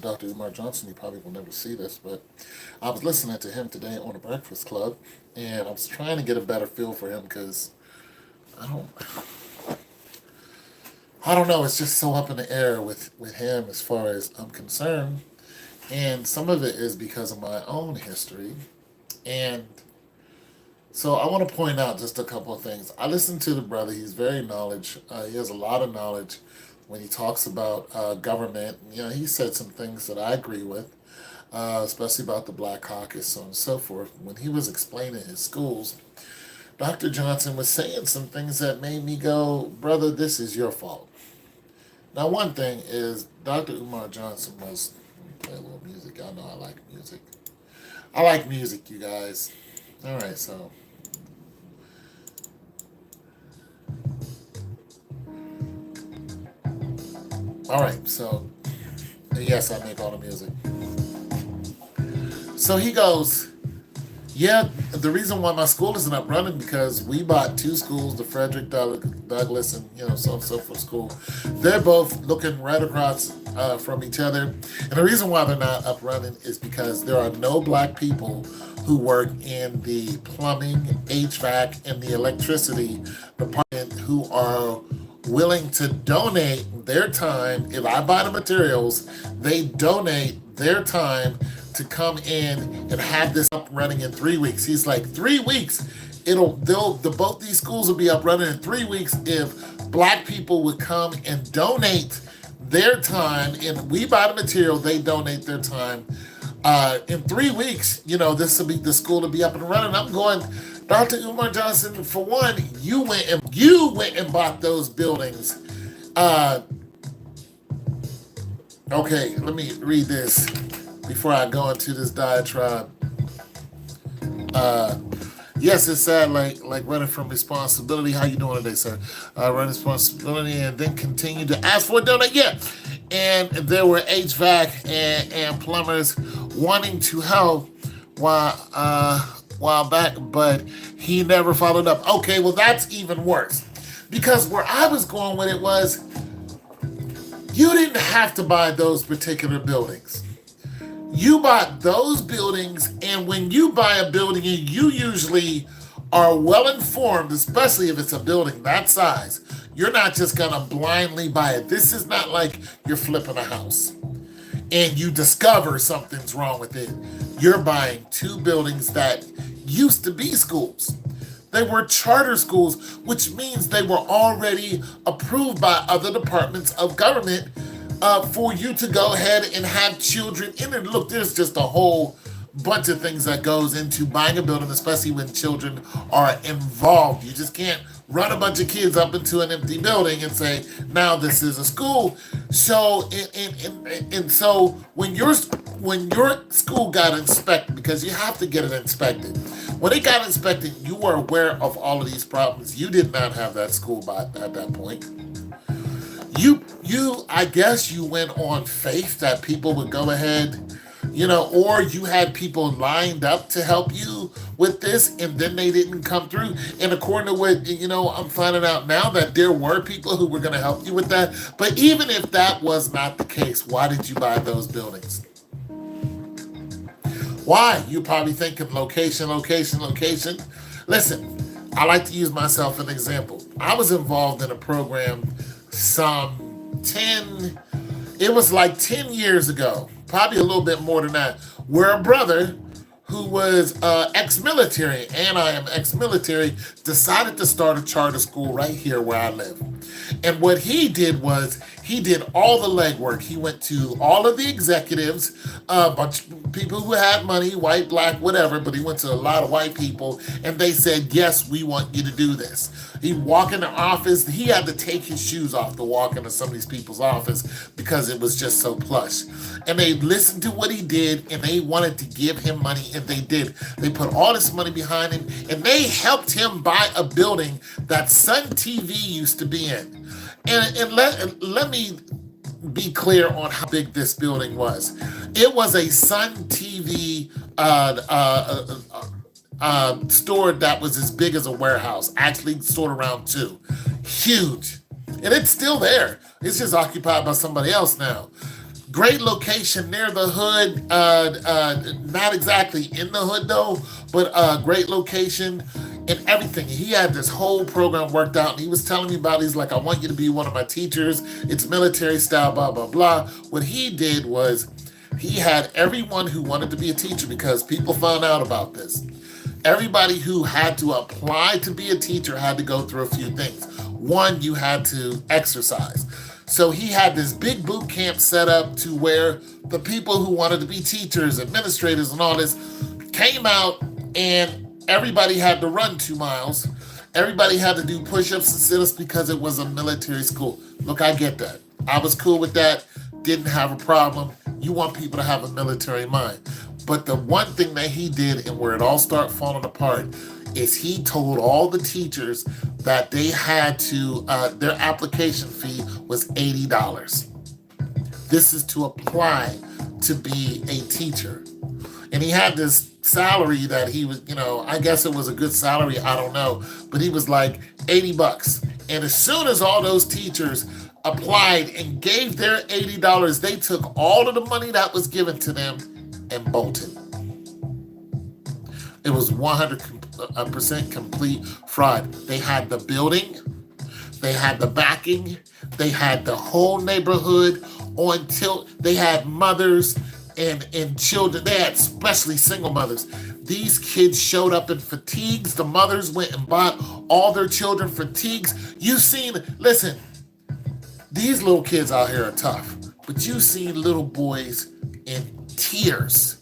Dr. Umar Johnson. You probably will never see this, but I was listening to him today on the Breakfast Club, and I was trying to get a better feel for him because I don't, I don't know. It's just so up in the air with him as far as I'm concerned, and some of it is because of my own history, and so I want to point out just a couple of things. I listened to the brother. He's very knowledge. He has a lot of knowledge when he talks about government. He said some things that I agree with, especially about the Black Caucus, so on and so forth. When he was explaining his schools, Dr. Johnson was saying some things that made me go, brother, this is your fault. Now, one thing is Dr. Umar Johnson was, play a little music. Y'all know I like music. I like music, you guys. All right, so all right, so yes, I make all the music. So he goes, yeah, the reason why my school isn't up running because we bought two schools, the Frederick Douglass and so on and so forth school. They're both looking right across from each other, and the reason why they're not up running is because there are no black people who work in the plumbing, HVAC, and the electricity department who are willing to donate their time. If I buy the materials, they donate their time to come in and have this up running in 3 weeks. He's like, 3 weeks. The both these schools will be up running in 3 weeks if black people would come and donate their time, and we buy the material, they donate their time. In 3 weeks, this will be the school to be up and running. I'm going, Dr. Umar Johnson, for one, you went and bought those buildings. Uh, okay, let me read this before I go into this diatribe. Uh, yes, it's sad, like running from responsibility. How you doing today, sir? Run responsibility and then continue to ask for a donate. Yeah, and there were HVAC and plumbers wanting to help while back, but he never followed up. Okay, well that's even worse because where I was going with it was you didn't have to buy those particular buildings. You bought those buildings, and when you buy a building, and you usually are well informed, especially if it's a building that size. You're not just gonna blindly buy it. This is not like you're flipping a house and you discover something's wrong with it. You're buying two buildings that used to be schools. They were charter schools, which means they were already approved by other departments of government for you to go ahead and have children in it. Look, there's just a whole bunch of things that goes into buying a building, especially when children are involved. You just can't run a bunch of kids up into an empty building and say, now this is a school. So, and so when your school got inspected, because you have to get it inspected, when it got inspected, you were aware of all of these problems. You did not have that school at that point. I guess you went on faith that people would go ahead, or you had people lined up to help you with this, and then they didn't come through. And according to what, I'm finding out now that there were people who were going to help you with that. But even if that was not the case, why did you buy those buildings? Why? You're probably thinking location, location, location. Listen, I like to use myself as an example. I was involved in a program some 10, it was like 10 years ago, probably a little bit more than that, where a brother who was ex-military, and I am ex-military, decided to start a charter school right here where I live. And what he did was he did all the legwork. He went to all of the executives, a bunch of people who had money, white, black, whatever, but he went to a lot of white people, and they said, yes, we want you to do this. He walked in the office. He had to take his shoes off to walk into some of these people's office because it was just so plush. And they listened to what he did, and they wanted to give him money, and they did. They put all this money behind him, and they helped him buy a building that Sun TV used to be in. And let me be clear on how big this building was. It was a Sun TV store that was as big as a warehouse, actually stored around two. Huge. And it's still there. It's just occupied by somebody else now. Great location near the hood. Not exactly in the hood though, but great location and everything. He had this whole program worked out, and he was telling me about it. He's like, I want you to be one of my teachers. It's military style, blah, blah, blah. What he did was he had everyone who wanted to be a teacher, because people found out about this. Everybody who had to apply to be a teacher had to go through a few things. One, you had to exercise. So he had this big boot camp set up to where the people who wanted to be teachers, administrators, and all this came out, and everybody had to run 2 miles. Everybody had to do push-ups and sit-ups because it was a military school. Look, I get that. I was cool with that. Didn't have a problem. You want people to have a military mind. But the one thing that he did, and where it all started falling apart, is he told all the teachers that they had to, their application fee was $80. This is to apply to be a teacher. And he had this salary that he was, I guess it was a good salary, I don't know. But he was like $80. And as soon as all those teachers applied and gave their $80, they took all of the money that was given to them and bolted. It was 100% complete fraud. They had the building, they had the backing, they had the whole neighborhood on tilt. They had mothers and children. They had especially single mothers. These kids showed up in fatigues. The mothers went and bought all their children fatigues. Listen, these little kids out here are tough, but you seen little boys in tears.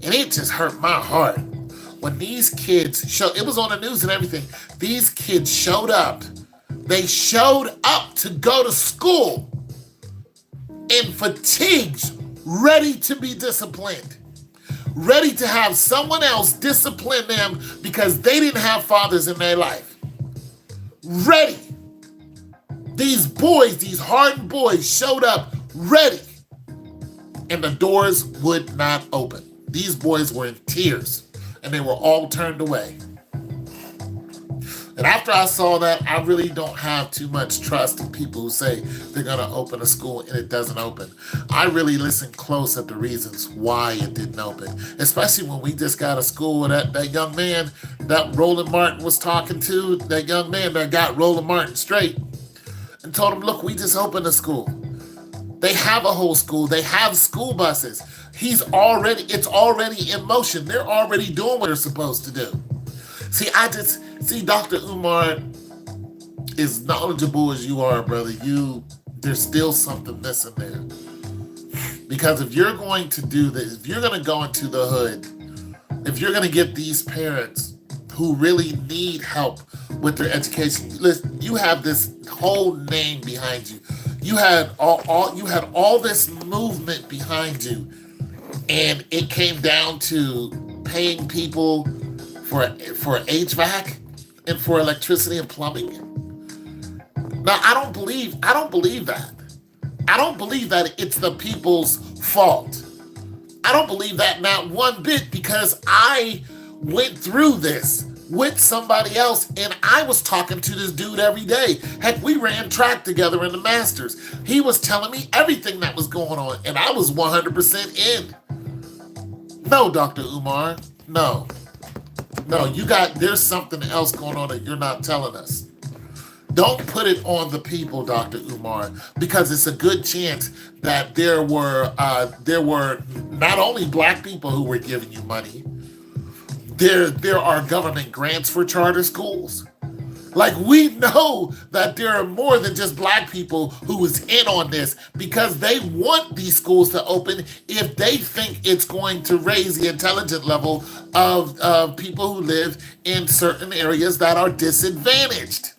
And it just hurt my heart. When these kids it was on the news and everything, these kids showed up. They showed up to go to school in fatigues, ready to be disciplined, ready to have someone else discipline them because they didn't have fathers in their life. Ready. These boys, these hardened boys showed up ready, and the doors would not open. These boys were in tears, and they were all turned away. And after I saw that, I really don't have too much trust in people who say they're going to open a school and it doesn't open. I really listen close at the reasons why it didn't open, especially when we just got a school where that young man that Roland Martin was talking to, that young man that got Roland Martin straight and told him, look, we just opened a school. They have a whole school. They have school buses. It's already in motion. They're already doing what they're supposed to do. See, Dr. Umar, as knowledgeable as you are, brother, there's still something missing there. Because if you're going to do this, if you're going to go into the hood, if you're going to get these parents who really need help with their education, listen, you have this whole name behind you. You had all this movement behind you, and it came down to paying people for HVAC and for electricity and plumbing. Now, I don't believe that. I don't believe that it's the people's fault. I don't believe that not one bit, because I went through this with somebody else, and I was talking to this dude every day. Heck, we ran track together in the Masters. He was telling me everything that was going on, and I was 100% in. No, Dr. Umar, no, there's something else going on that you're not telling us. Don't put it on the people, Dr. Umar, because it's a good chance that there were not only black people who were giving you money. There are government grants for charter schools. Like, we know that there are more than just black people who was in on this, because they want these schools to open if they think it's going to raise the intelligence level of people who live in certain areas that are disadvantaged.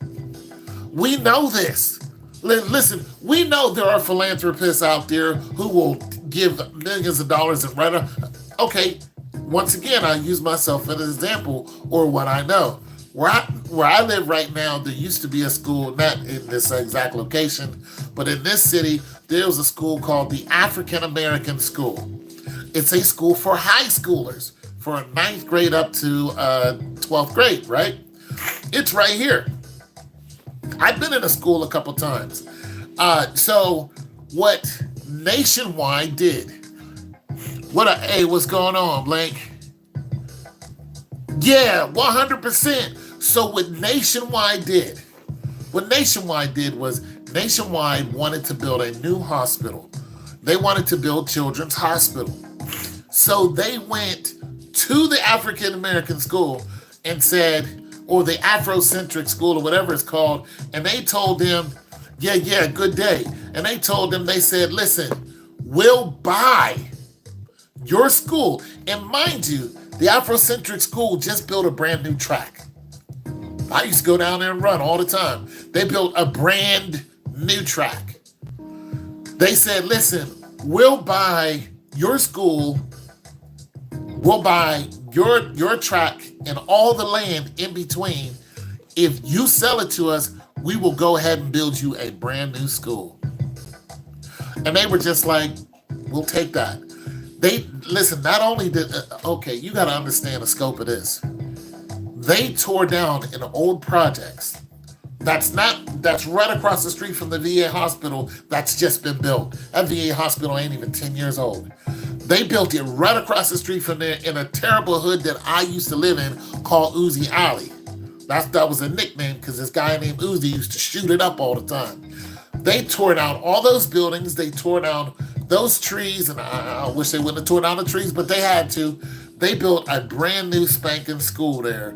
We know this. Listen, we know there are philanthropists out there who will give millions of dollars and write a... Okay, once again, I use myself as an example, or what I know. Where I live right now, there used to be a school, not in this exact location, but in this city, there was a school called the African American School. It's a school for high schoolers, for 9th grade up to 12th grade, right? It's right here. I've been in a school a couple times. So what Nationwide did. Hey, what's going on, Blank? Yeah, 100%. So what Nationwide did was Nationwide wanted to build a new hospital. They wanted to build Children's Hospital. So they went to the African American school and said, or the Afrocentric school or whatever it's called, and they told them, yeah, good day. And they told them, they said, listen, we'll buy your school. And mind you, the Afrocentric school just built a brand new track. I used to go down there and run all the time. They built a brand new track. They said, listen, we'll buy your school, we'll buy your track and all the land in between. If you sell it to us, we will go ahead and build you a brand new school. And they were just like, we'll take that. Listen, not only did, okay, you got to understand the scope of this. They tore down in old projects. That's right across the street from the VA hospital that's just been built. That VA hospital ain't even 10 years old. They built it right across the street from there in a terrible hood that I used to live in called Uzi Alley. That was a nickname because this guy named Uzi used to shoot it up all the time. They tore down all those buildings. They tore down those trees, and I wish they wouldn't have tore down the trees, but they had to. They built a brand new spanking school there.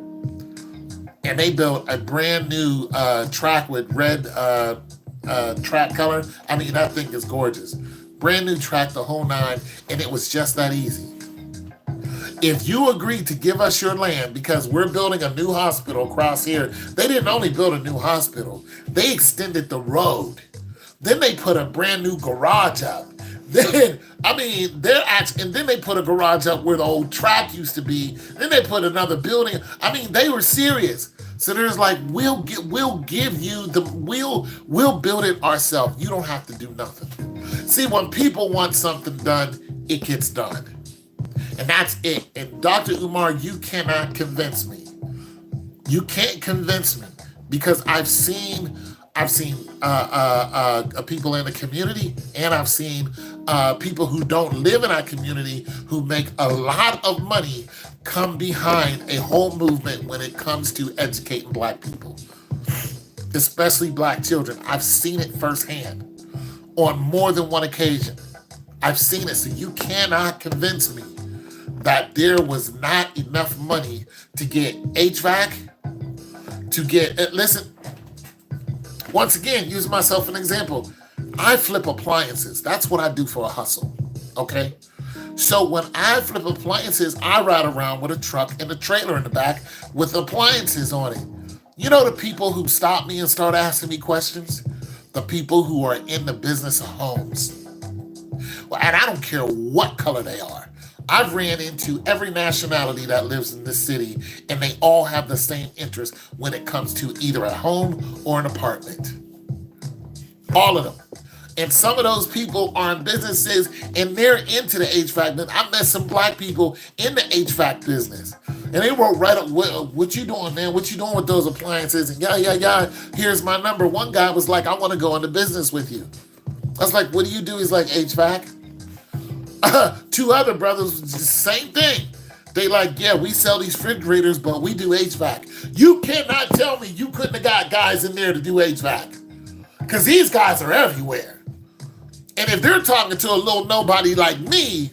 And they built a brand new track with red track color. I mean, that thing is gorgeous. Brand new track, the whole nine, and it was just that easy. If you agree to give us your land because we're building a new hospital across here, they didn't only build a new hospital, they extended the road. Then they put a brand new garage up. And then they put a garage up where the old track used to be. Then they put another building. I mean, they were serious. So there's like, we'll build it ourselves. You don't have to do nothing. See, when people want something done, it gets done. And that's it. And Dr. Umar, you cannot convince me. You can't convince me because I've seen people in the community, and I've seen people who don't live in our community who make a lot of money come behind a whole movement when it comes to educating Black people, especially Black children. I've seen it firsthand on more than one occasion. I've seen it, so you cannot convince me that there was not enough money to get HVAC, listen, once again, use myself as an example. I flip appliances. That's what I do for a hustle, okay? So when I flip appliances, I ride around with a truck and a trailer in the back with appliances on it. You know the people who stop me and start asking me questions? The people who are in the business of homes. Well, and I don't care what color they are. I've ran into every nationality that lives in this city, and they all have the same interest when it comes to either a home or an apartment. All of them. And some of those people are in businesses, and they're into the HVAC business. I met some Black people in the HVAC business. And they wrote right up, what you doing, man? What you doing with those appliances? And yeah, here's my number. One guy was like, I want to go into business with you. I was like, what do you do? He's like, HVAC. Two other brothers, same thing. They like, yeah, we sell these refrigerators, but we do HVAC. You cannot tell me you couldn't have got guys in there to do HVAC. Because these guys are everywhere. And if they're talking to a little nobody like me,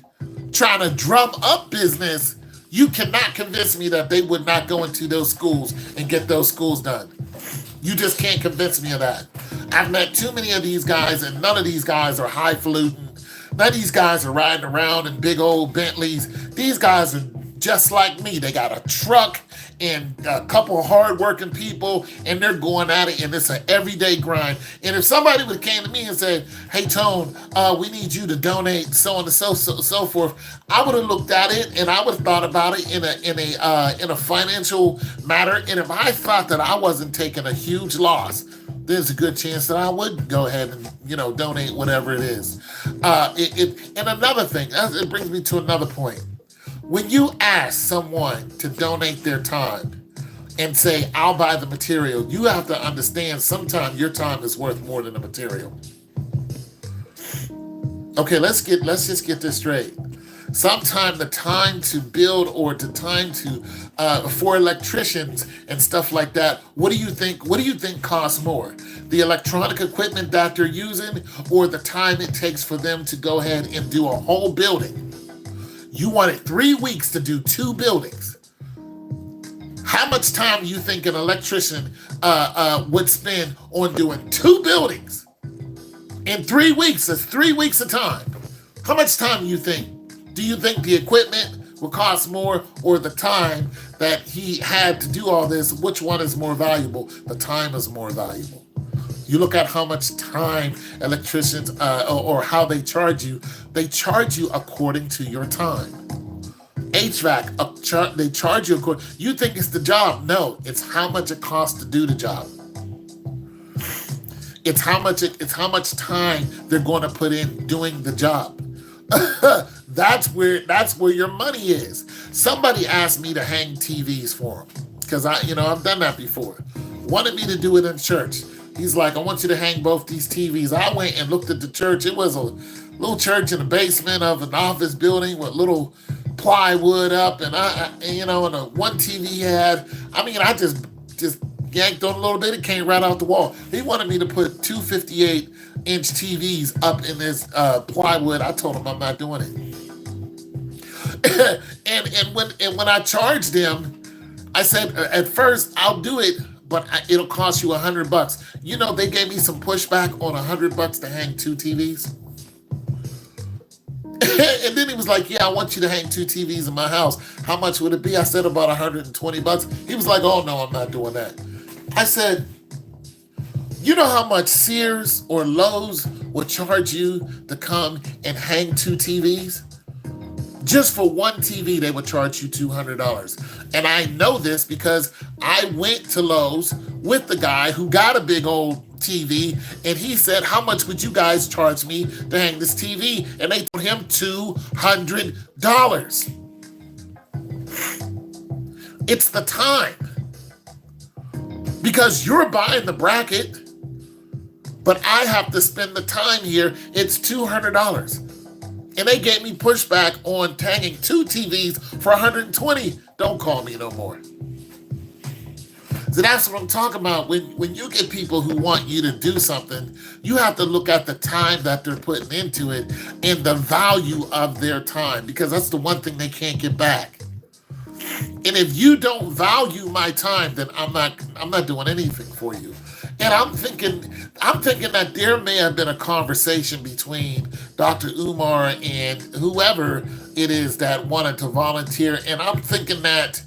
trying to drum up business, you cannot convince me that they would not go into those schools and get those schools done. You just can't convince me of that. I've met too many of these guys, and none of these guys are highfalutin. None of these guys are riding around in big old Bentleys. These guys are just like me. They got a truck and a couple of hardworking people, and they're going at it, and it's an everyday grind. And if somebody would have came to me and said, hey, Tone, we need you to donate so on and so forth, I would have looked at it, and I would have thought about it in a financial matter. And if I thought that I wasn't taking a huge loss, there's a good chance that I would go ahead and, donate whatever it is. And another thing, it brings me to another point. When you ask someone to donate their time and say, I'll buy the material, you have to understand sometimes your time is worth more than the material. Okay, let's just get this straight. Sometime the time to build or the time to for electricians and stuff like that. What do you think? What do you think costs more? The electronic equipment that they're using, or the time it takes for them to go ahead and do a whole building? You wanted 3 weeks to do 2 buildings. How much time do you think an electrician would spend on doing 2 buildings in 3 weeks? That's 3 weeks of time. How much time do you think? Do you think the equipment will cost more, or the time that he had to do all this? Which one is more valuable? The time is more valuable. You look at how much time electricians or how they charge you. They charge you according to your time. HVAC, they charge you according. You think it's the job? No, it's how much it costs to do the job. It's how much time they're going to put in doing the job. That's where your money is. Somebody asked me to hang TVs for them because I've done that before. Wanted me to do it in church. He's like, I want you to hang both these TVs. I went and looked at the church. It was a little church in the basement of an office building with little plywood up, and and the one TV he had. I just yanked on a little bit. It came right out the wall. He wanted me to put two 58-inch TVs up in this plywood. I told him I'm not doing it. and when I charged him, I said at first I'll do it, but it'll cost you $100. They gave me some pushback on $100 to hang 2 TVs. And then he was like, yeah, I want you to hang 2 TVs in my house. How much would it be? I said about $120. He was like, oh no, I'm not doing that. I said, you know how much Sears or Lowe's will charge you to come and hang 2 TVs? Just for one TV, they would charge you $200. And I know this because I went to Lowe's with the guy who got a big old TV, and he said, how much would you guys charge me to hang this TV? And they told him $200. It's the time. Because you're buying the bracket, but I have to spend the time here. It's $200. And they gave me pushback on hanging 2 TVs for $120. Don't call me no more. So that's what I'm talking about. When you get people who want you to do something, you have to look at the time that they're putting into it and the value of their time, because that's the one thing they can't get back. And if you don't value my time, then I'm not doing anything for you. And I'm thinking that there may have been a conversation between Dr. Umar and whoever it is that wanted to volunteer. And I'm thinking that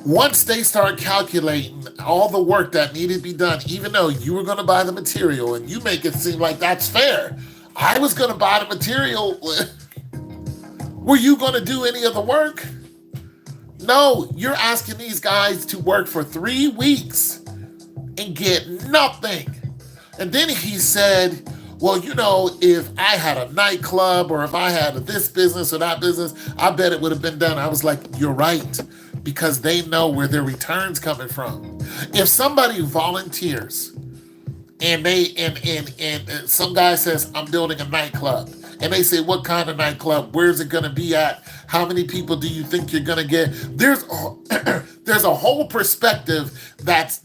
once they start calculating all the work that needed to be done, even though you were going to buy the material and you make it seem like that's fair, I was going to buy the material. Were you going to do any of the work? No, you're asking these guys to work for 3 weeks and get nothing. And then he said, well, if I had a nightclub or if I had this business or that business, I bet it would have been done. I was like, you're right, because they know where their return's coming from. If somebody volunteers and some guy says, I'm building a nightclub, and they say, what kind of nightclub? Where's it going to be at? How many people do you think you're going to get? There's a whole perspective that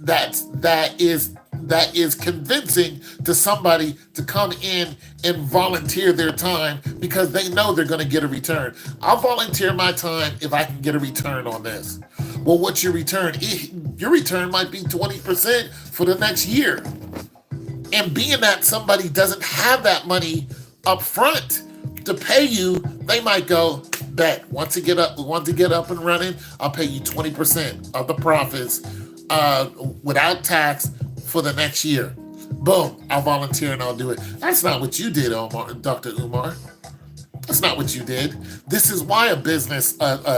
is convincing to somebody to come in and volunteer their time because they know they're going to get a return. I'll volunteer my time if I can get a return on this. Well, what's your return? Your return might be 20% for the next year. And being that somebody doesn't have that money up front to pay you, they might go, bet, once you get up and running, I'll pay you 20% of the profits without tax for the next year. Boom, I'll volunteer and I'll do it. That's not what you did, Dr. Umar. That's not what you did. This is why a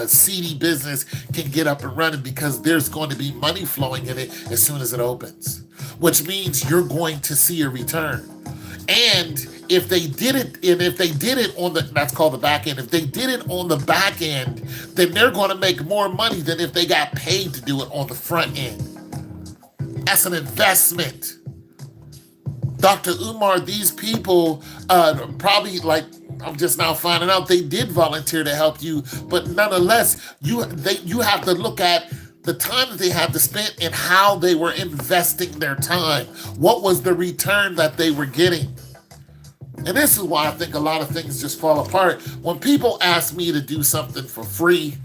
seedy business can get up and running, because there's going to be money flowing in it as soon as it opens, which means you're going to see a return. And if they did it on that's called the back end. If they did it on the back end, then they're going to make more money than if they got paid to do it on the front end. That's an investment. Dr. Umar, these people probably like I'm just now finding out they did volunteer to help you, but nonetheless, you have to look at the time that they had to spend and how they were investing their time. What was the return that they were getting? And this is why I think a lot of things just fall apart. When people ask me to do something for free,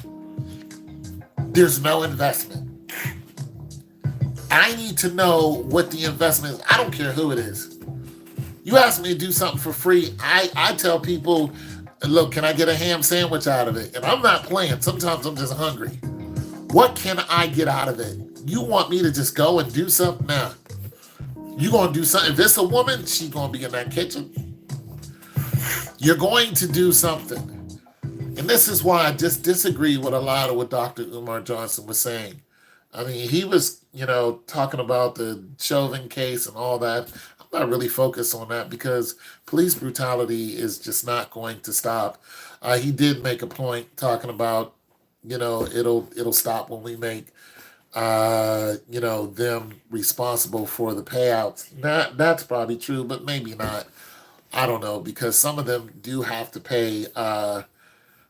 there's no investment. I need to know what the investment is. I don't care who it is. You ask me to do something for free, I tell people, look, can I get a ham sandwich out of it? And I'm not playing. Sometimes I'm just hungry. What can I get out of it? You want me to just go and do something? Nah. You gonna do something. If it's a woman, she's gonna be in that kitchen. You're going to do something. And this is why I just disagree with a lot of what Dr. Umar Johnson was saying. I mean, he was, talking about the Chauvin case and all that. I'm not really focused on that because police brutality is just not going to stop. He did make a point talking about, it'll stop when we make, them responsible for the payouts. That's probably true, but maybe not. I don't know because some of them do have to pay.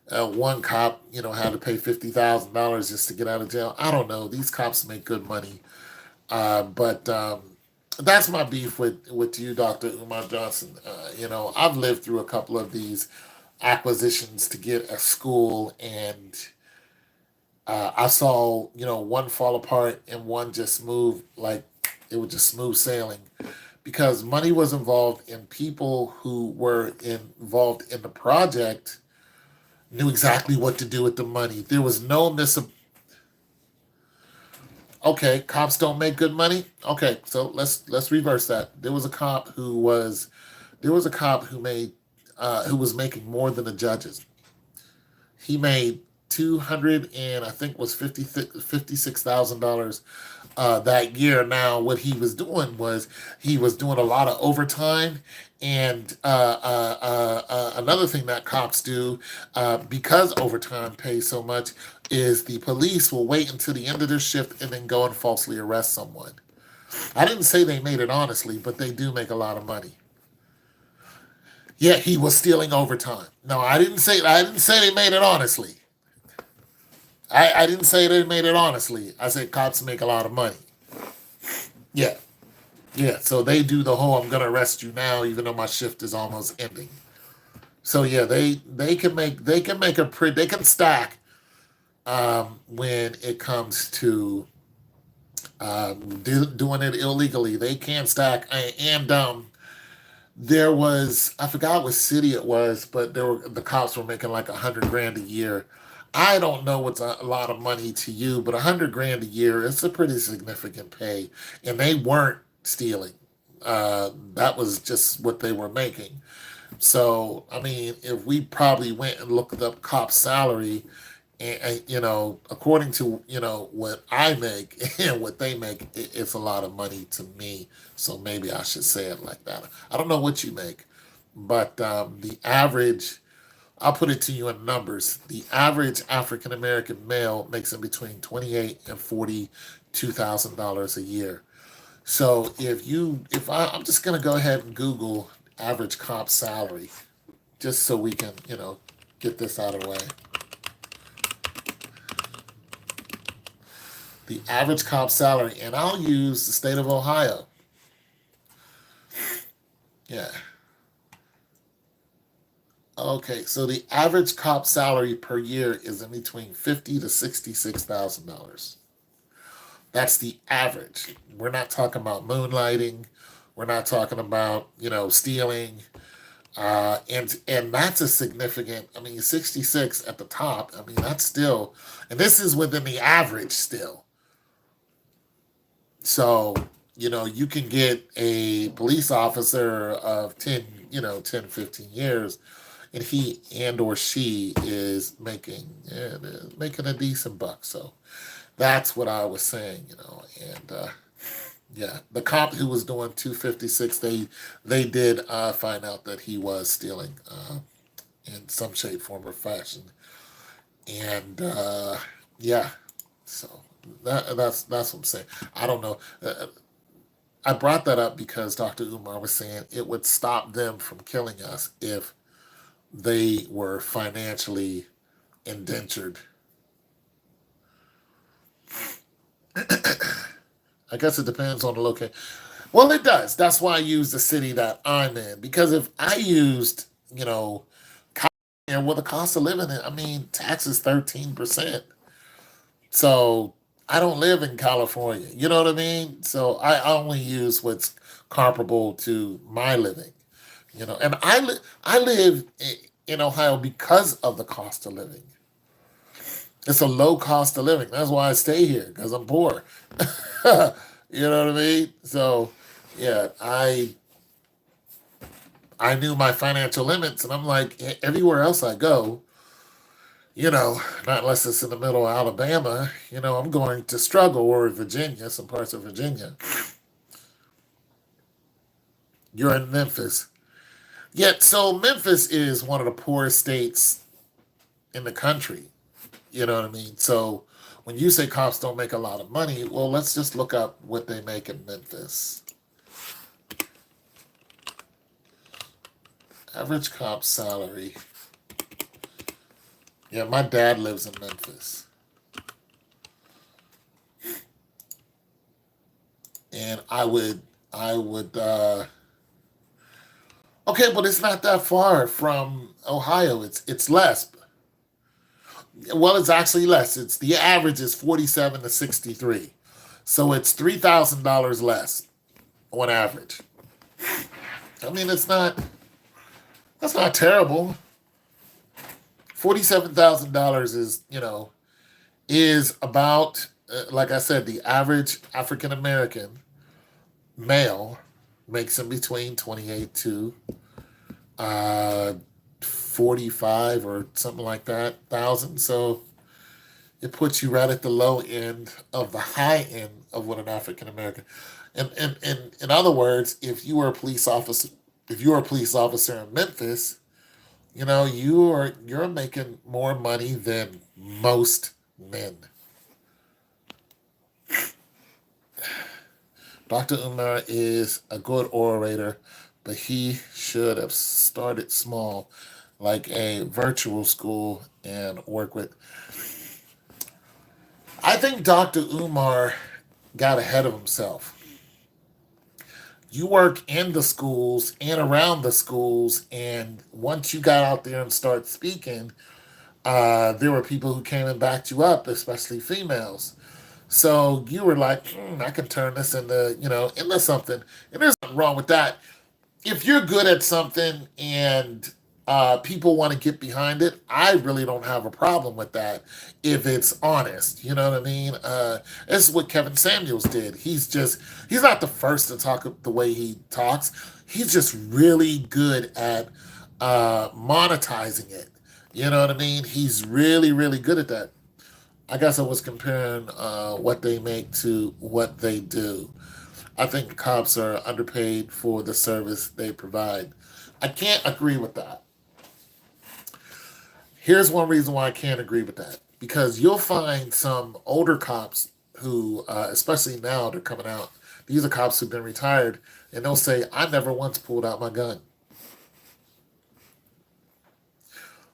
One cop, had to pay $50,000 just to get out of jail. I don't know. These cops make good money, but that's my beef with you, Dr. Umar Johnson. I've lived through a couple of these acquisitions to get a school, and I saw one fall apart and one just move like it was just smooth sailing because money was involved and people who were involved in the project knew exactly what to do with the money. There was no Okay, cops don't make good money. Okay, so let's reverse that. There was a cop who was making more than the judges. He made 200 and I think was $56,000 that year. Now, what he was doing was he was doing a lot of overtime. And another thing that cops do, because overtime pays so much, is the police will wait until the end of their shift and then go and falsely arrest someone. I didn't say they made it honestly, but they do make a lot of money. Yeah, he was stealing overtime. No, I didn't say they made it honestly. I didn't say they made it honestly. I said cops make a lot of money. Yeah. Yeah, so they do the whole "I'm gonna arrest you now," even though my shift is almost ending. So yeah, they can stack when it comes to doing it illegally. They can stack, and there was I forgot what city it was, but the cops were making like 100 grand a year. I don't know what's a lot of money to you, but 100 grand a year is a pretty significant pay, and they weren't stealing. That was just what they were making. So, I mean, if we probably went and looked up cop salary, and according to what I make and what they make, it's a lot of money to me. So maybe I should say it like that. I don't know what you make, but the average. I'll put it to you in numbers. The average African American male makes in between 28 and $42,000 a year. So I'm just gonna go ahead and Google average cop salary, just so we can get this out of the way. The average cop salary, and I'll use the state of Ohio. Yeah. Okay, so the average cop salary per year is in between $50,000 to $66,000. That's the average. We're not talking about moonlighting. We're not talking about stealing. And that's a significant. I mean, 66 at the top. I mean, that's still, and this is within the average still. So you can get a police officer of 10, 10, 15 years, and he and or she is making a decent buck. So that's what I was saying, and yeah, the cop who was doing 256, they did find out that he was stealing in some shape, form, or fashion, and yeah, so that's what I'm saying. I don't know. I brought that up because Dr. Umar was saying it would stop them from killing us if they were financially indentured. I guess it depends on the location. Well, it does. That's why I use the city that I'm in. Because if I used, you know, California, well, the cost of living, I mean, taxes 13%. So I don't live in California. You know what I mean? So I only use what's comparable to my living. And I live in Ohio because of the cost of living. It's a low cost of living. That's why I stay here because I'm poor. You know what I mean? So, yeah, I knew my financial limits, and I'm like, everywhere else I go, not unless it's in the middle of Alabama, I'm going to struggle, or Virginia, some parts of Virginia. You're in Memphis. Yet, so Memphis is one of the poorest states in the country. You know what I mean? So when you say cops don't make a lot of money, well, let's just look up what they make in Memphis. Average cop salary. Yeah, my dad lives in Memphis. And I would okay, but it's not that far from Ohio. It's less. Well, it's actually less. It's the average is 47 to 63. So it's $3,000 less on average. I mean, that's not terrible. $47,000 is about like I said, the average African American male makes in between 28 to uh 45 or something like that thousand. So it puts you right at the low end of the high end of what an African American. And in other words, if you were a police officer in Memphis, you're making more money than most men. Dr. Umar is a good orator, but he should have started small, like a virtual school, and work with. I think Dr. Umar got ahead of himself. You work in the schools and around the schools, and once you got out there and start speaking, there were people who came and backed you up, especially females. So you were like, I can turn this into something. And there's nothing wrong with that. If you're good at something and people want to get behind it, I really don't have a problem with that if it's honest. You know what I mean? This is what Kevin Samuels did. He's not the first to talk the way he talks. He's just really good at monetizing it. You know what I mean? He's really, really good at that. I guess I was comparing what they make to what they do. I think cops are underpaid for the service they provide. I can't agree with that. Here's one reason why I can't agree with that. Because you'll find some older cops who, especially now, they're coming out. These are cops who've been retired, and they'll say, I never once pulled out my gun.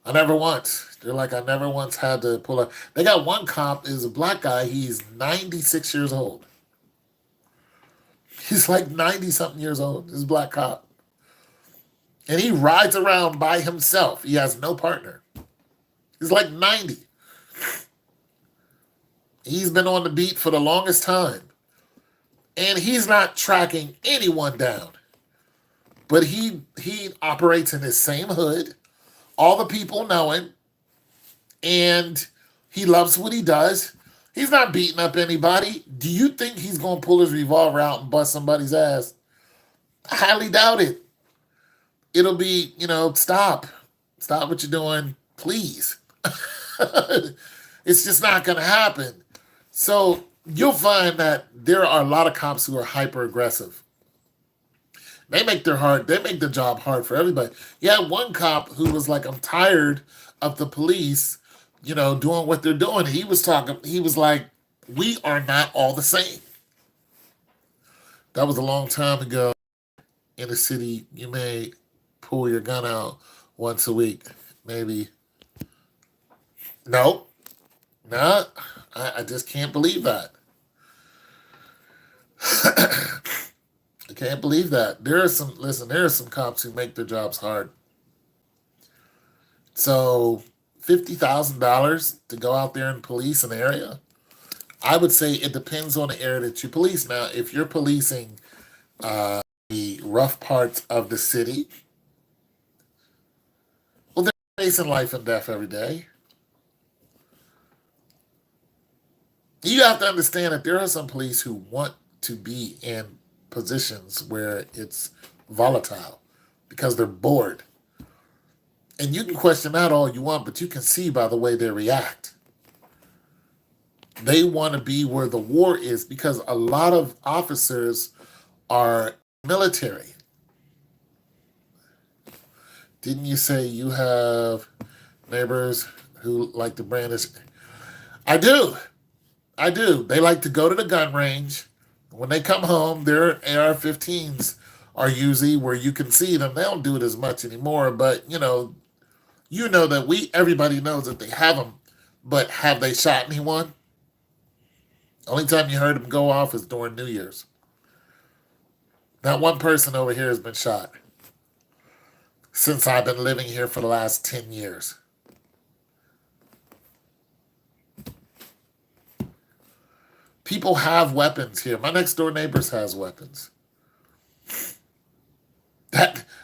I never once. They're like, I never once had to pull out. They got one cop, is a black guy. He's 96 years old. He's like 90 something years old. This is a black cop. And he rides around by himself. He has no partner. He's like 90. He's been on the beat for the longest time. And he's not tracking anyone down. But he operates in his same hood. All the people know him. And he loves what he does. He's not beating up anybody. Do you think he's going to pull his revolver out and bust somebody's ass? I highly doubt it. It'll be, stop. Stop what you're doing, please. It's just not going to happen. So you'll find that there are a lot of cops who are hyper aggressive. They make the job hard for everybody. You had one cop who was like, I'm tired of the police, doing what they're doing. He was like, we are not all the same. That was a long time ago. In the city, you may pull your gun out once a week, maybe. No, no, I just can't believe that. I can't believe that. There are some, listen, there are some cops who make their jobs hard. So, $50,000 to go out there and police an area? I would say it depends on the area that you police. Now, if you're policing the rough parts of the city, well, they're facing life and death every day. You have to understand that there are some police who want to be in positions where it's volatile because they're bored. And you can question that all you want, but you can see by the way they react. They want to be where the war is because a lot of officers are military. Didn't you say you have neighbors who like to brandish? I do. I do. They like to go to the gun range. When they come home, their AR-15s are usually where you can see them. They don't do it as much anymore, but you know that everybody knows that they have them. But have they shot anyone? Only time you heard them go off is during New Year's. Not one person over here has been shot since I've been living here for the last 10 years. People have weapons here. My next door neighbors has weapons.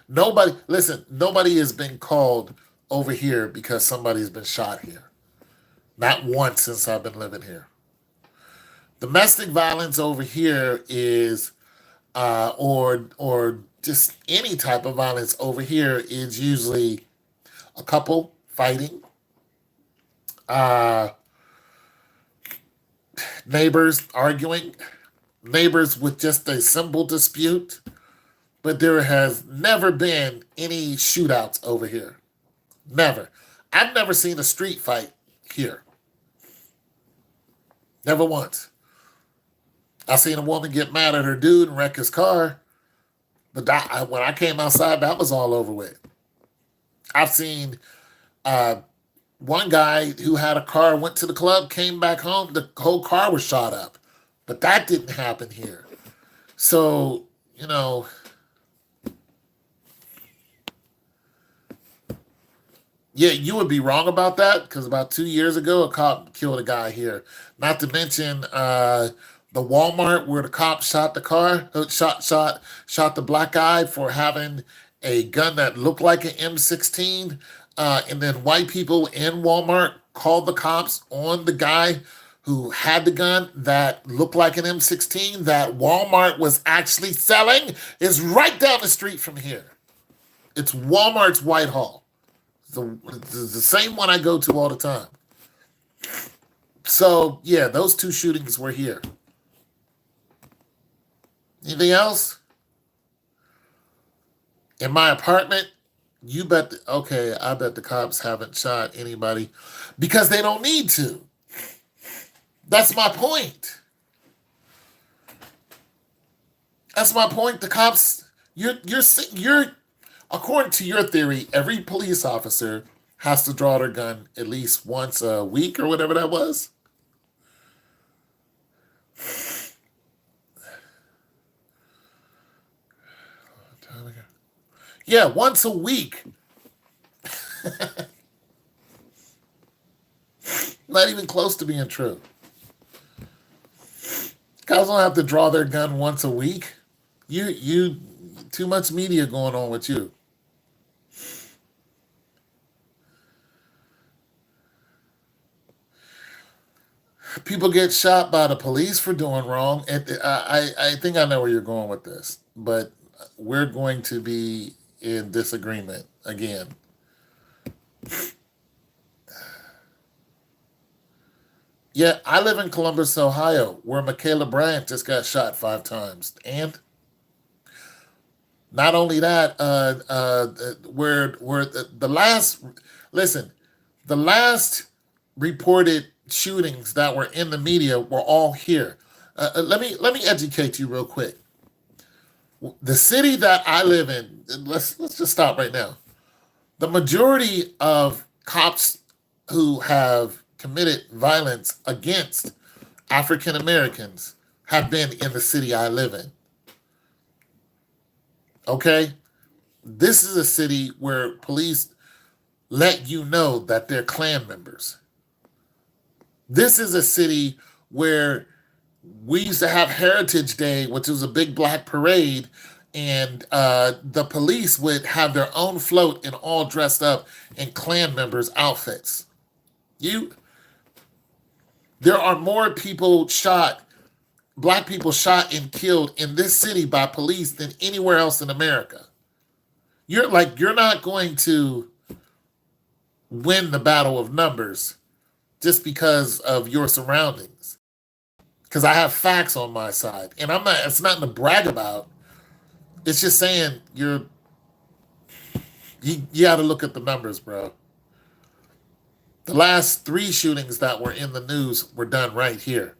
Nobody has been called over here because somebody's been shot here. Not once since I've been living here. Domestic violence over here is, or just any type of violence over here is usually a couple fighting, uh, neighbors arguing, neighbors with just a simple dispute, but there has never been any shootouts over here. Never. I've never seen a street fight here. Never once. I seen a woman get mad at her dude and wreck his car, but when I came outside, that was all over with. I've seen one guy who had a car, went to the club, came back home, the whole car was shot up. But that didn't happen here. So, yeah, you would be wrong about that because about 2 years ago, a cop killed a guy here. Not to mention the Walmart where the cop shot the car, shot the black guy for having a gun that looked like an M16. And then white people in Walmart called the cops on the guy who had the gun that looked like an M16 that Walmart was actually selling is right down the street from here. It's Walmart's Whitehall. The same one I go to all the time. So, yeah, those two shootings were here. Anything else? In my apartment, I bet the cops haven't shot anybody because they don't need to. That's my point. That's my point. The cops, you're, according to your theory, every police officer has to draw their gun at least once a week or whatever that was. Yeah, once a week. Not even close to being true. Guys don't have to draw their gun once a week. You, too much media going on with you. People get shot by the police for doing wrong. And I think I know where you're going with this, but we're going to be in disagreement again. Yeah, I live in Columbus, Ohio, where Michaela Bryant just got shot 5 times. And not only that, where the last, listen, the last reported shootings that were in the media were all here. Let me educate you real quick. The city that I live in, let's just stop right now. The majority of cops who have committed violence against African Americans have been in the city I live in. Okay? This is a city where police let you know that they're Klan members. This is a city where we used to have Heritage Day, which was a big black parade, and the police would have their own float and all dressed up in Klan members' outfits. You, there are more people shot, black people shot and killed in this city by police than anywhere else in America. You're not going to win the battle of numbers just because of your surroundings. Because I have facts on my side. And I'm not it's nothing to brag about. It's just saying you gotta look at the numbers, bro. The last three shootings that were in the news were done right here.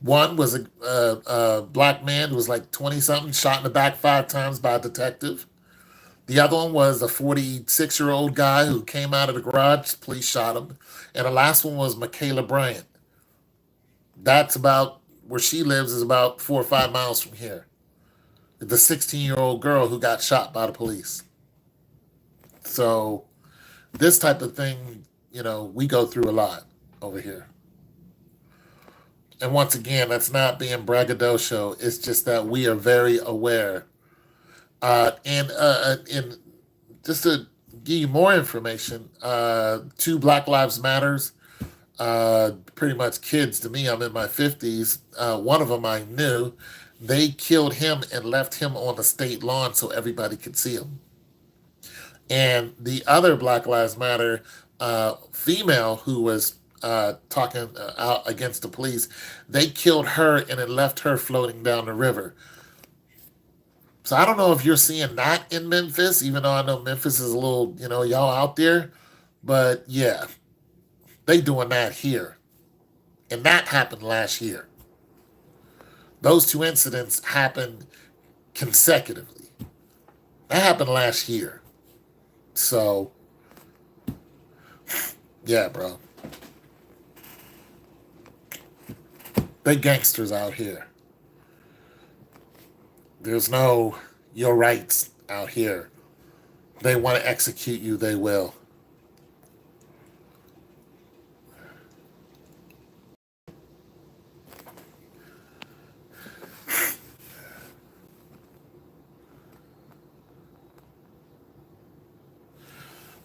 One was a black man who was like 20 something, shot in the back 5 times by a detective. The other one was a 46-year-old guy who came out of the garage, police shot him. And the last one was Michaela Bryant. That's about where she lives, is about 4 or 5 miles from here. The 16-year-old girl who got shot by the police. So this type of thing, we go through a lot over here. And once again, that's not being braggadocio. It's just that we are very aware. And just to give you more information, two Black Lives Matters, pretty much kids to me. I'm in my 50s. One of them I knew. They killed him and left him on the state lawn so everybody could see him. And the other Black Lives Matter female who was talking out against the police, they killed her and it left her floating down the river. So I don't know if you're seeing that in Memphis, even though I know Memphis is a little, y'all out there. But yeah, they doing that here. And that happened last year. Those two incidents happened consecutively. That happened last year. So, yeah, bro. They gangsters out here. There's no your rights out here. They want to execute you, they will.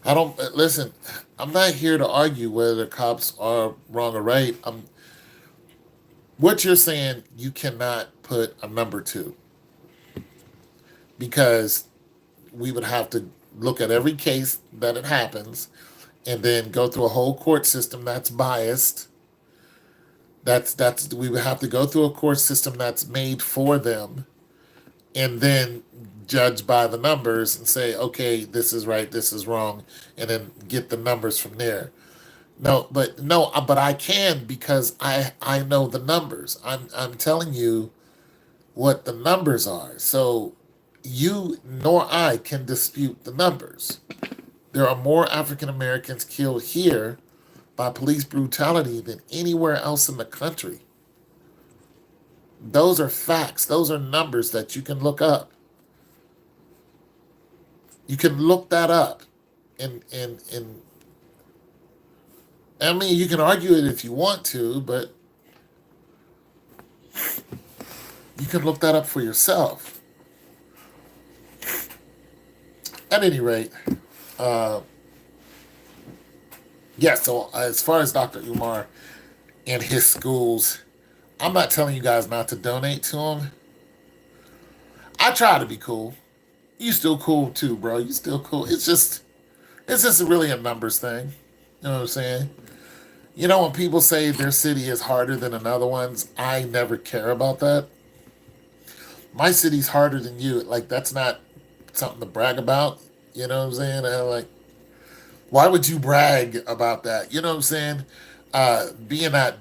I don't listen. I'm not here to argue whether the cops are wrong or right. What you're saying, you cannot put a number to, because we would have to look at every case that it happens and then go through a whole court system that's biased. That's we would have to go through a court system that's made for them and then judge by the numbers and say, okay, this is right, this is wrong, and then get the numbers from there. No, but I can, because I know the numbers. I'm telling you what the numbers are. So you nor I can dispute the numbers. There are more African Americans killed here by police brutality than anywhere else in the country. Those are facts. Those are numbers that you can look up. You can look that up. And I mean, you can argue it if you want to, but you can look that up for yourself. At any rate, yeah, so as far as Dr. Umar and his schools, I'm not telling you guys not to donate to him. I try to be cool. You still cool too, bro. You still cool. It's just really a numbers thing. You know what I'm saying? When people say their city is harder than another one's, I never care about that. My city's harder than you. Like, that's not something to brag about. You know what I'm saying? Like, why would you brag about that? You know what I'm saying? Being that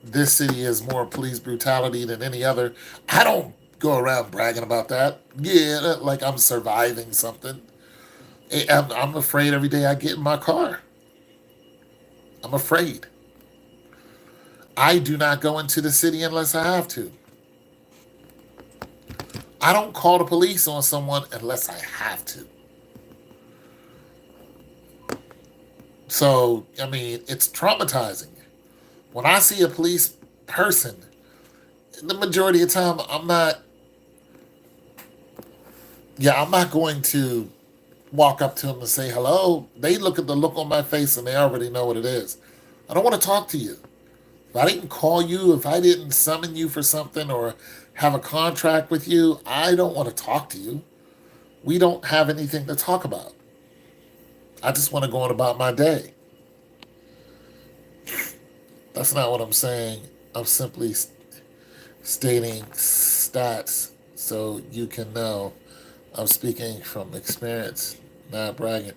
this city is more police brutality than any other, I don't go around bragging about that. Yeah, like I'm surviving something. I'm afraid every day I get in my car. I'm afraid. I do not go into the city unless I have to. I don't call the police on someone unless I have to. So, I mean, it's traumatizing. When I see a police person, the majority of the time, I'm not going to walk up to them and say hello. They look at the look on my face and they already know what it is. I don't want to talk to you. If I didn't call you, if I didn't summon you for something or have a contract with you, I don't want to talk to you. We don't have anything to talk about. I just want to go on about my day. That's not what I'm saying. I'm simply stating stats so you can know I'm speaking from experience, not bragging.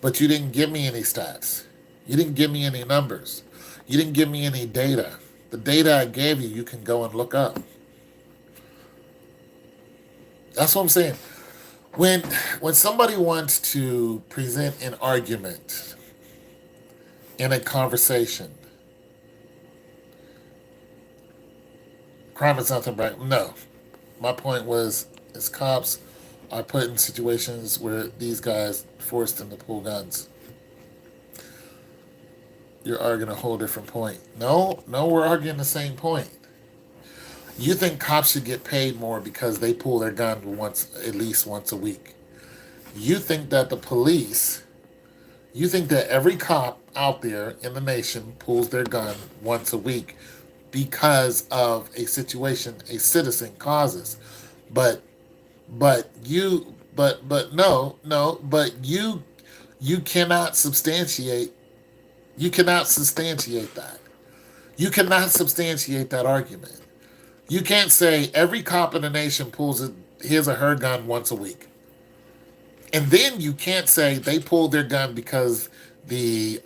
But you didn't give me any stats. You didn't give me any numbers. You didn't give me any data. The data I gave you, you can go and look up. That's what I'm saying. When when somebody wants to present an argument in a conversation, crime is nothing but no. My point was, is cops are put in situations where these guys force them to pull guns. You're arguing a whole different point. No, we're arguing the same point. You think cops should get paid more because they pull their gun at least once a week. You think that the police, you think that every cop out there in the nation pulls their gun once a week because of a situation a citizen causes. But you cannot substantiate that. You cannot substantiate that argument. You can't say every cop in the nation pulls his or her gun once a week. And then you can't say they pulled their gun because the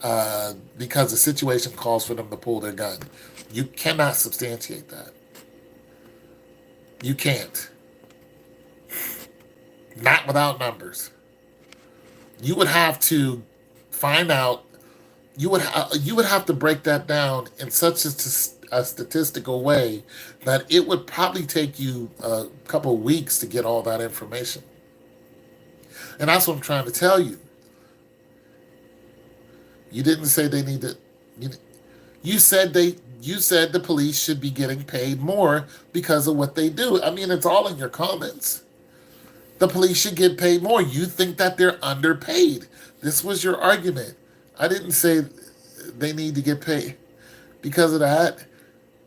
situation calls for them to pull their gun. You cannot substantiate that. You can't. Not without numbers. You would have to find out. You would have to break that down in such a statistical way that it would probably take you a couple of weeks to get all that information. And that's what I'm trying to tell you. You didn't say they need to. You said the police should be getting paid more because of what they do. I mean, it's all in your comments. The police should get paid more. You think that they're underpaid. This was your argument. I didn't say they need to get paid because of that.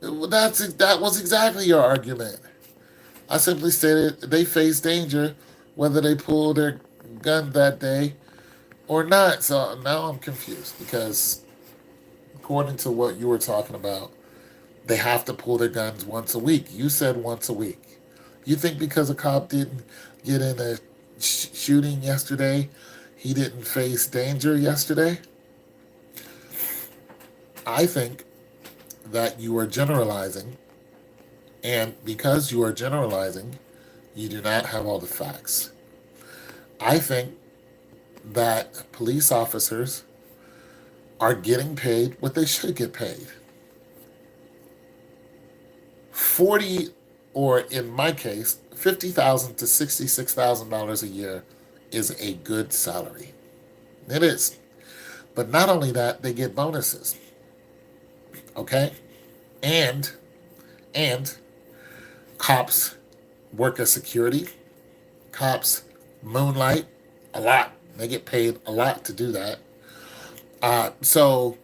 That was exactly your argument. I simply stated they face danger whether they pull their gun that day or not. So now I'm confused because according to what you were talking about, they have to pull their guns once a week. You said once a week. You think because a cop didn't get in a shooting yesterday, he didn't face danger yesterday? I think that you are generalizing, and because you are generalizing, you do not have all the facts. I think that police officers are getting paid what they should get paid. 40, or in my case, $50,000 to $66,000 a year is a good salary. It is. But not only that, they get bonuses. Okay? And cops work as security. Cops moonlight a lot. They get paid a lot to do that. So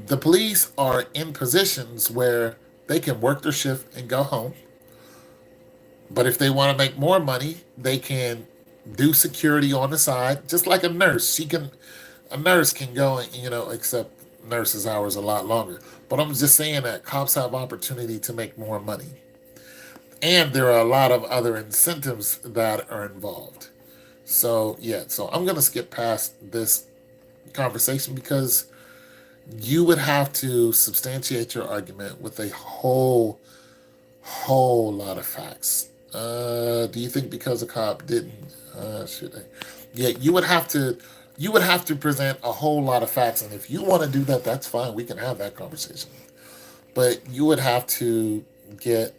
the police are in positions where they can work their shift and go home. But if they want to make more money, they can do security on the side, just like a nurse. A nurse can go and, except nurses' hours a lot longer. But I'm just saying that cops have opportunity to make more money. And there are a lot of other incentives that are involved. So I'm going to skip past this conversation because you would have to substantiate your argument with a whole Whole lot of facts. Do you think because a cop didn't? Should I? Yeah, You would have to present a whole lot of facts, and if you want to do that, that's fine. We can have that conversation. But you would have to get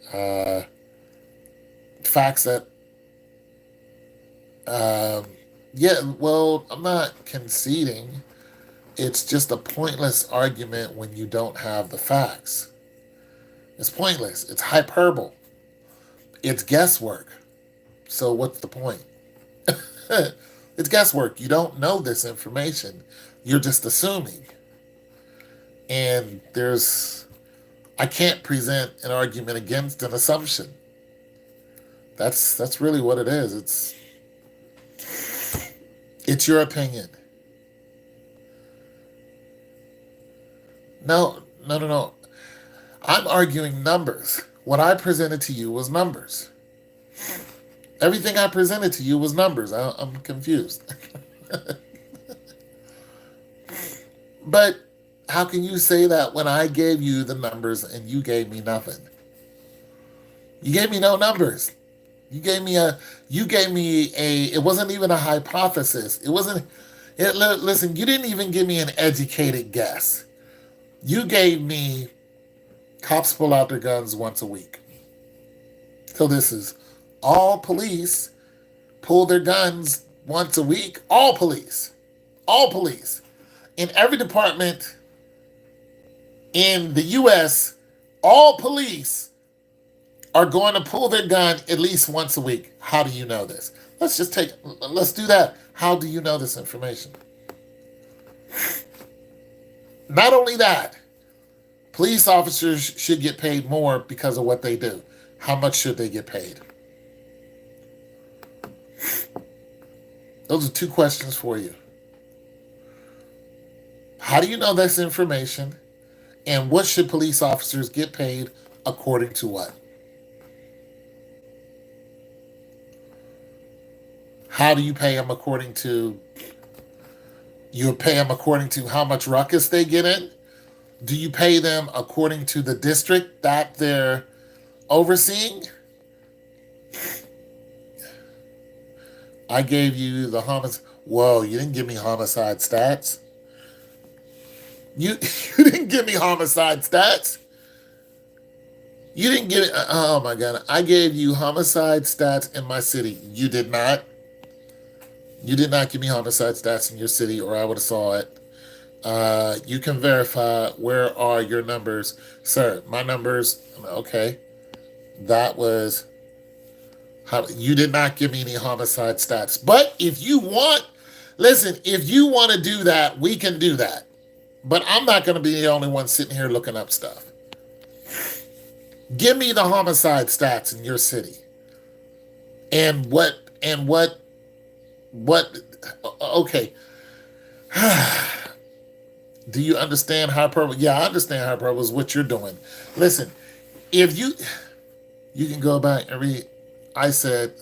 facts that. Um, yeah, well, I'm not conceding. It's just a pointless argument when you don't have the facts. It's pointless. It's hyperbole. It's guesswork. So what's the point? It's guesswork. You don't know this information. You're just assuming. And I can't present an argument against an assumption. That's really what it is. It's your opinion. No, no, no, no. I'm arguing numbers. What I presented to you was numbers. Everything I presented to you was numbers. I'm confused. But how can you say that when I gave you the numbers and you gave me nothing? You gave me no numbers. You gave me it wasn't even a hypothesis. It wasn't, listen, you didn't even give me an educated guess. You gave me cops pull out their guns once a week. So this is all police pull their guns once a week. All police. All police. In every department in the U.S., all police are going to pull their gun at least once a week. How do you know this? Let's do that. How do you know this information? Not only that, police officers should get paid more because of what they do. How much should they get paid? Those are two questions for you. How do you know this information? And what should police officers get paid according to what? How do you pay them according to? You pay them according to how much ruckus they get in? Do you pay them according to the district that they're overseeing? I gave you the homicide. Whoa, you didn't give me homicide stats. You you didn't give me homicide stats. You didn't give it. Oh my God. I gave you homicide stats in my city. You did not. You did not give me homicide stats in your city, or I would have saw it. You can verify. Where are your numbers, sir? My numbers. Okay, that was. You did not give me any homicide stats. But if you want, listen. If you want to do that, we can do that. But I'm not going to be the only one sitting here looking up stuff. Give me the homicide stats in your city. And what, okay. Do you understand hyperbole? Yeah, I understand hyperbole is what you're doing. Listen, if you can go back and read, I said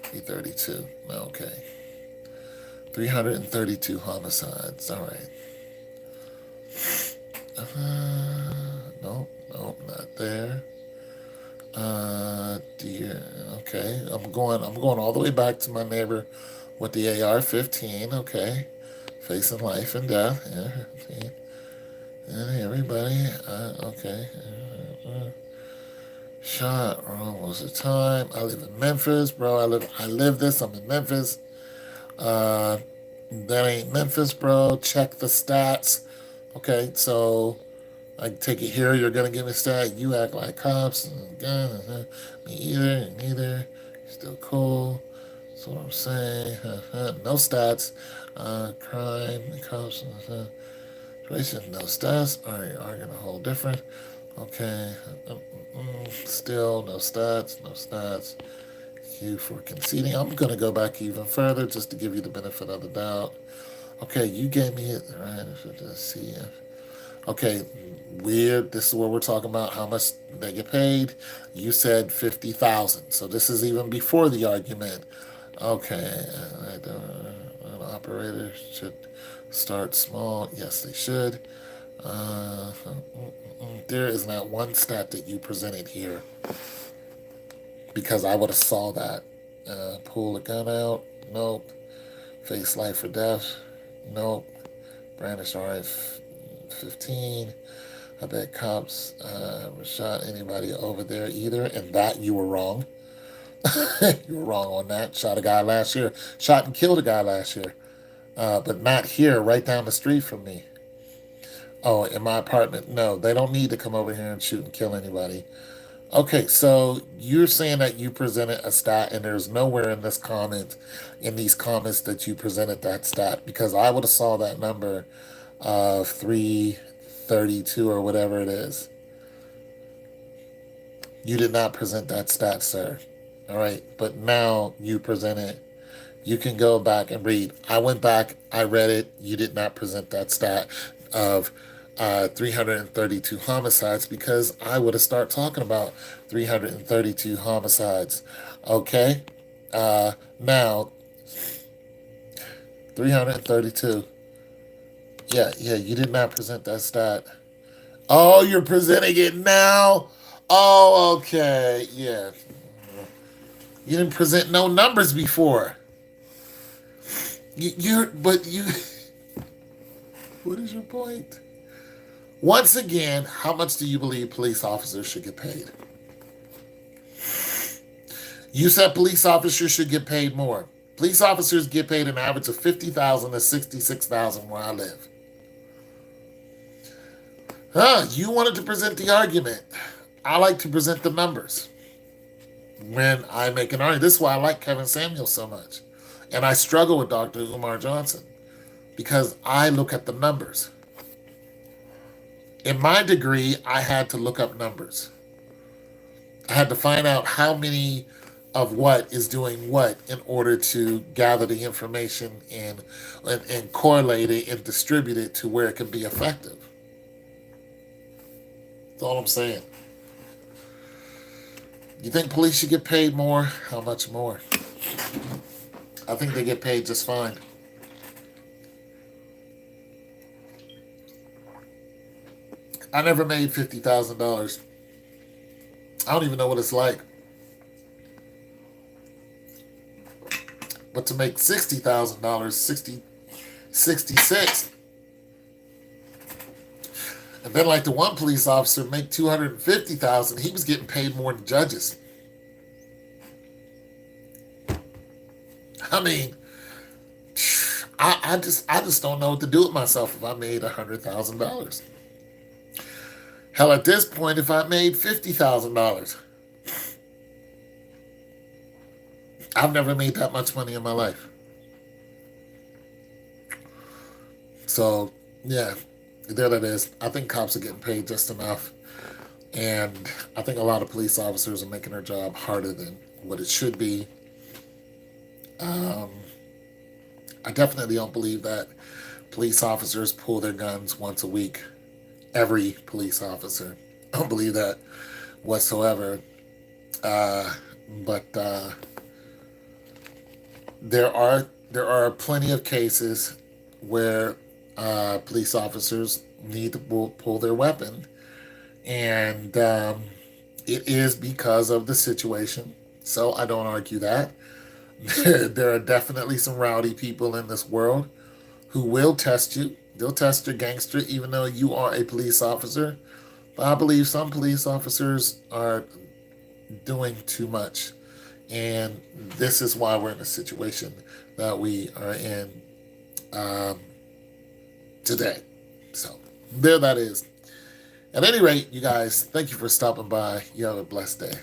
332. Okay. 332 homicides. All right. No, not there. Dear. Okay, I'm going all the way back to my neighbor with the AR-15. Okay, facing life and death. Yeah, and everybody. Okay. Shot almost the time. I live in Memphis, bro. I live this. I'm in Memphis. That ain't Memphis, bro. Check the stats. Okay, so I take it here. You're gonna give me a stat. You act like cops. Me either. Neither. Still cool. That's what I'm saying. No stats. Crime. Cops. Situation. No stats. Are gonna hold different. Okay. Still no stats. No stats. You for conceding. I'm gonna go back even further just to give you the benefit of the doubt. Okay, you gave me it right. Let's see. Okay, weird. This is what we're talking about. How much they get paid? You said 50,000. So this is even before the argument. Okay, an operator should start small. Yes, they should. Uh, there is not one stat that you presented here because I would have saw that. Pull a gun out. Nope. Face life or death. Nope. Brandish RF-15. I bet cops shot anybody over there either, and that you were wrong. You were wrong on that. Shot a guy last year. Shot and killed a guy last year. But not here, right down the street from me. Oh, in my apartment. No, they don't need to come over here and shoot and kill anybody. Okay, so you're saying that you presented a stat, and there's nowhere in this comment, in these comments, that you presented that stat, because I would have saw that number of 332 or whatever it is. You did not present that stat, sir. All right, but now you present it. You can go back and read. I went back, I read it. You did not present that stat of 332 homicides, because I would have started talking about 332 homicides. Okay? Now, 332. Yeah, you did not present that stat. Oh, you're presenting it now? Oh, okay. Yeah. You didn't present no numbers before. But you, what is your point? Once again, how much do you believe police officers should get paid? You said police officers should get paid more. Police officers get paid an average of $50,000 to $66,000 where I live. You wanted to present the argument. I like to present the numbers when I make an argument. This is why I like Kevin Samuel so much. And I struggle with Dr. Umar Johnson, because I look at the numbers. In my degree, I had to look up numbers. I had to find out how many of what is doing what in order to gather the information and correlate it and distribute it to where it can be effective. That's all I'm saying. You think police should get paid more? How much more? I think they get paid just fine. I never made $50,000. I don't even know what it's like. But to make $60,000, 66. And then like the one police officer make $250,000, he was getting paid more than judges. I mean, I just don't know what to do with myself if I made $100,000. Hell, at this point, if I made $50,000, I've never made that much money in my life. So, yeah, there that is. I think cops are getting paid just enough. And I think a lot of police officers are making their job harder than what it should be. I definitely don't believe that police officers pull their guns once a week. Every police officer. I don't believe that whatsoever. But there are plenty of cases where police officers need to pull their weapon, and it is because of the situation. So I don't argue that. There are definitely some rowdy people in this world who will test you. They'll test your gangster even though you are a police officer. But I believe some police officers are doing too much. And this is why we're in the situation that we are in today. So there that is. At any rate, you guys, thank you for stopping by. You have a blessed day.